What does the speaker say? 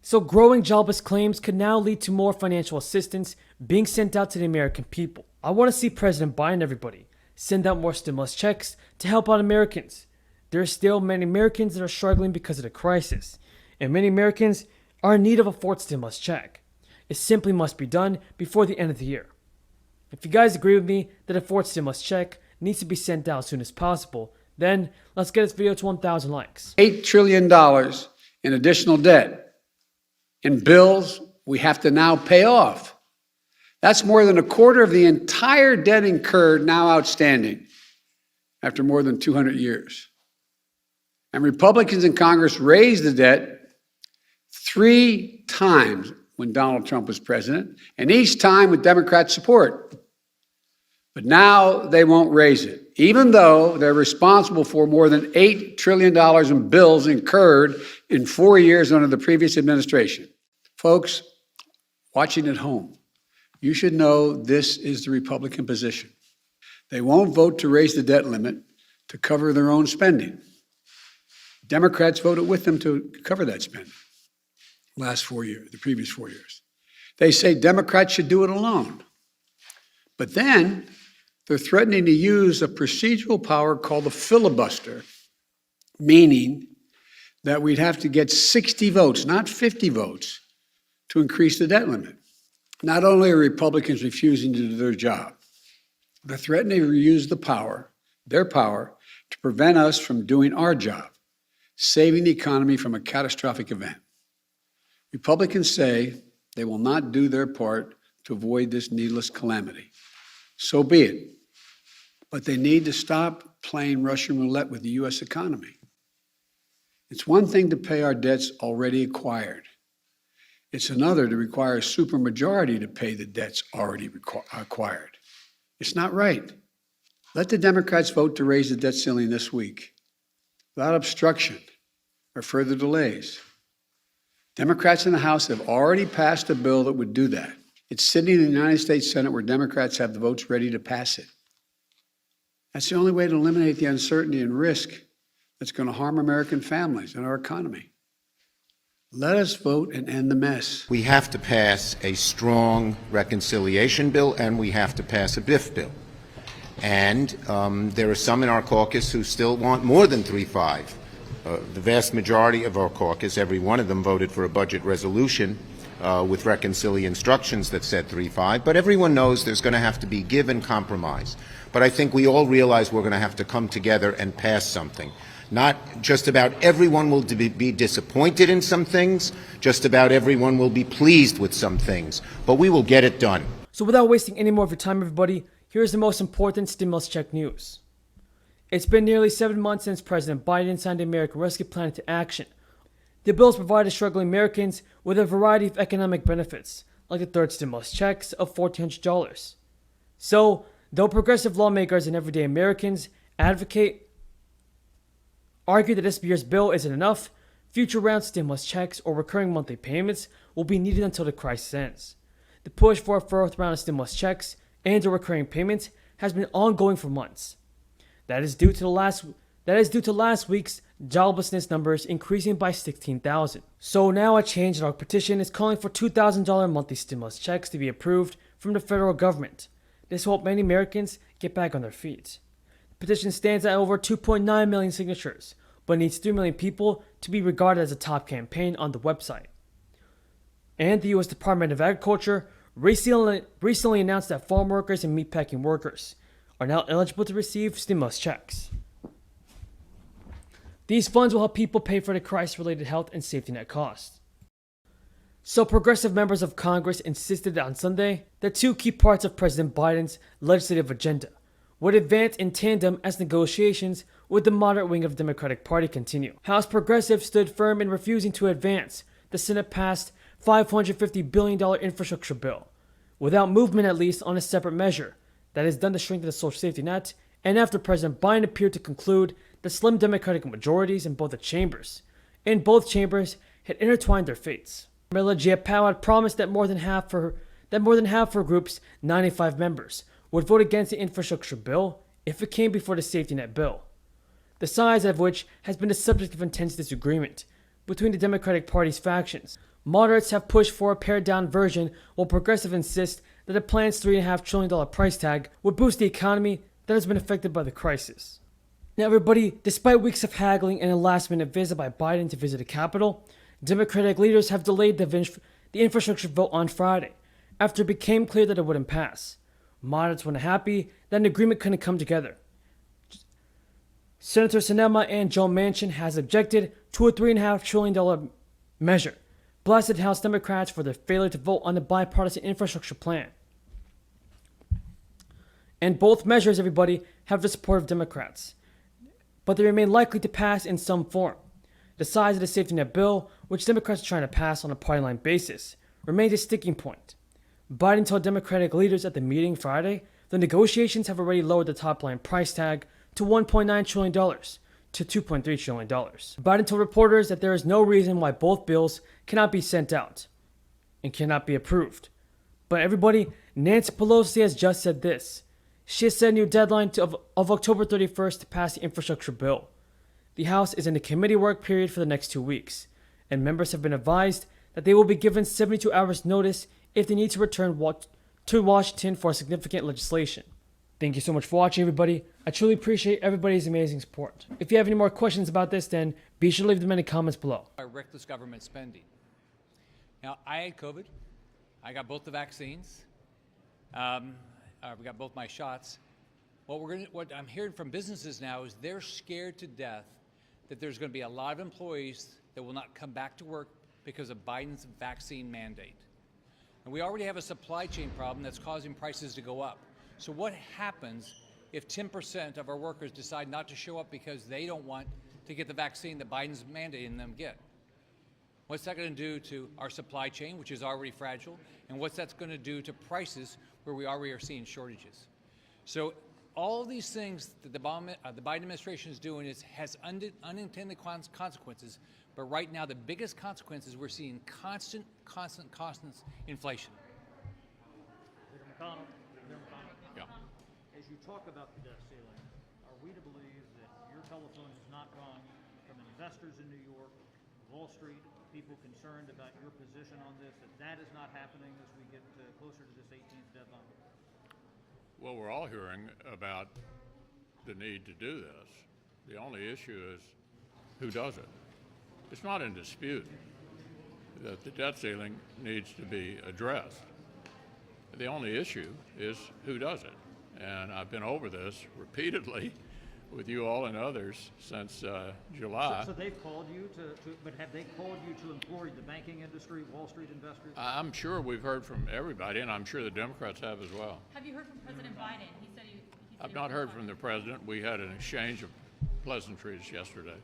So growing jobless claims could now lead to more financial assistance being sent out to the American people. I want to see President Biden, everybody, send out more stimulus checks to help out Americans. There are still many Americans that are struggling because of the crisis, and many Americans are in need of a fourth stimulus check. It simply must be done before the end of the year. If you guys agree with me that a fourth stimulus check needs to be sent out as soon as possible, then let's get this video to 1,000 likes. $8 trillion in additional debt in bills we have to now pay off. That's more than a quarter of the entire debt incurred now outstanding after more than 200 years. And Republicans in Congress raised the debt 3 times when Donald Trump was president, and each time with Democrat support. But now they won't raise it, even though they're responsible for more than $8 trillion in bills incurred in 4 years under the previous administration. Folks, watching at home, you should know this is the Republican position. They won't vote to raise the debt limit to cover their own spending. Democrats voted with them to cover that spending the previous 4 years. They say Democrats should do it alone. But then they're threatening to use a procedural power called the filibuster, meaning that we'd have to get 60 votes, not 50 votes, to increase the debt limit. Not only are Republicans refusing to do their job, they're threatening to use their power, to prevent us from doing our job, saving the economy from a catastrophic event. Republicans say they will not do their part to avoid this needless calamity. So be it. But they need to stop playing Russian roulette with the U.S. economy. It's one thing to pay our debts already acquired. It's another to require a supermajority to pay the debts already acquired. It's not right. Let the Democrats vote to raise the debt ceiling this week, without obstruction or further delays. Democrats in the House have already passed a bill that would do that. It's sitting in the United States Senate where Democrats have the votes ready to pass it. That's the only way to eliminate the uncertainty and risk that's going to harm American families and our economy. Let us vote and end the mess. We have to pass a strong reconciliation bill, and we have to pass a BIF bill. And there are some in our caucus who still want more than 3.5. The vast majority of our caucus, every one of them, voted for a budget resolution with reconciliation instructions that said 3.5. But everyone knows there's going to have to be give and compromise. But I think we all realize we're going to have to come together and pass something. Not just about everyone will be disappointed in some things, just about everyone will be pleased with some things. But we will get it done. So without wasting any more of your time, everybody, here's the most important stimulus check news. It's been nearly 7 months since President Biden signed the American Rescue Plan into action. The bills provided struggling Americans with a variety of economic benefits, like the third stimulus checks of $1,400. So, though progressive lawmakers and everyday Americans argue that this year's bill isn't enough, future round stimulus checks or recurring monthly payments will be needed until the crisis ends. The push for a fourth round of stimulus checks and a recurring payment has been ongoing for months. That is due to last week's joblessness numbers increasing by 16,000. So now a change.org petition is calling for $2,000 monthly stimulus checks to be approved from the federal government. This will help many Americans get back on their feet. The petition stands at over 2.9 million signatures, but needs 3 million people to be regarded as a top campaign on the website. And the U.S. Department of Agriculture recently announced that farm workers and meatpacking workers are now eligible to receive stimulus checks. These funds will help people pay for the crisis-related health and safety net costs. So progressive members of Congress insisted on Sunday that 2 key parts of President Biden's legislative agenda would advance in tandem as negotiations with the moderate wing of the Democratic Party continue. House progressives stood firm in refusing to advance the Senate-passed $550 billion infrastructure bill, without movement at least on a separate measure that is done to strengthen the social safety net, and after President Biden appeared to conclude the slim Democratic majorities in both chambers had intertwined their fates. Pramila Jayapal had promised that more than half her group's 95 members would vote against the infrastructure bill if it came before the safety net bill, the size of which has been the subject of intense disagreement between the Democratic Party's factions. Moderates have pushed for a pared-down version, while progressives insist that the plan's $3.5 trillion price tag would boost the economy that has been affected by the crisis. Now, everybody, despite weeks of haggling and a last-minute visit by Biden to visit the Capitol, Democratic leaders have delayed the infrastructure vote on Friday, after it became clear that it wouldn't pass. Moderates were unhappy that an agreement couldn't come together. Senator Sinema and Joe Manchin has objected to a $3.5 trillion measure, blasted House Democrats for their failure to vote on the bipartisan infrastructure plan. And both measures, everybody, have the support of Democrats, but they remain likely to pass in some form. The size of the safety net bill, which Democrats are trying to pass on a party line basis, remains a sticking point. Biden told Democratic leaders at the meeting Friday the negotiations have already lowered the top line price tag to $1.9 trillion to $2.3 trillion. Biden told reporters that there is no reason why both bills cannot be sent out and cannot be approved. But everybody, Nancy Pelosi has just said this. She has set a new deadline of October 31st to pass the infrastructure bill. The House is in a committee work period for the next 2 weeks, and members have been advised that they will be given 72 hours notice if they need to return to Washington for significant legislation. Thank you so much for watching, everybody. I truly appreciate everybody's amazing support. If you have any more questions about this, then be sure to leave them in the comments below. By reckless government spending. Now, I had COVID. I got both the vaccines. We got both my shots. What I'm hearing from businesses now is they're scared to death that there's going to be a lot of employees that will not come back to work because of Biden's vaccine mandate. And we already have a supply chain problem that's causing prices to go up. So what happens if 10% of our workers decide not to show up because they don't want to get the vaccine that Biden's mandating them get? What's that going to do to our supply chain, which is already fragile? And what's that going to do to prices where we already are seeing shortages? So all of these things that the Biden administration is doing has unintended consequences. But right now, the biggest consequence is we're seeing constant inflation. Yeah. As you talk about the debt ceiling, are we to believe that your telephone has not rung from investors in New York, Wall Street, people concerned about your position on this, that is not happening as we get closer to this 18th deadline? Well, we're all hearing about the need to do this. The only issue is who does it. It's not in dispute that the debt ceiling needs to be addressed. The only issue is who does it. And I've been over this repeatedly with you all and others since July. So they've called you but have they called you to implore the banking industry, Wall Street investors? I'm sure we've heard from everybody, and I'm sure the Democrats have as well. Have you heard from President Biden? He said I've not heard from the president. We had an exchange of pleasantries yesterday.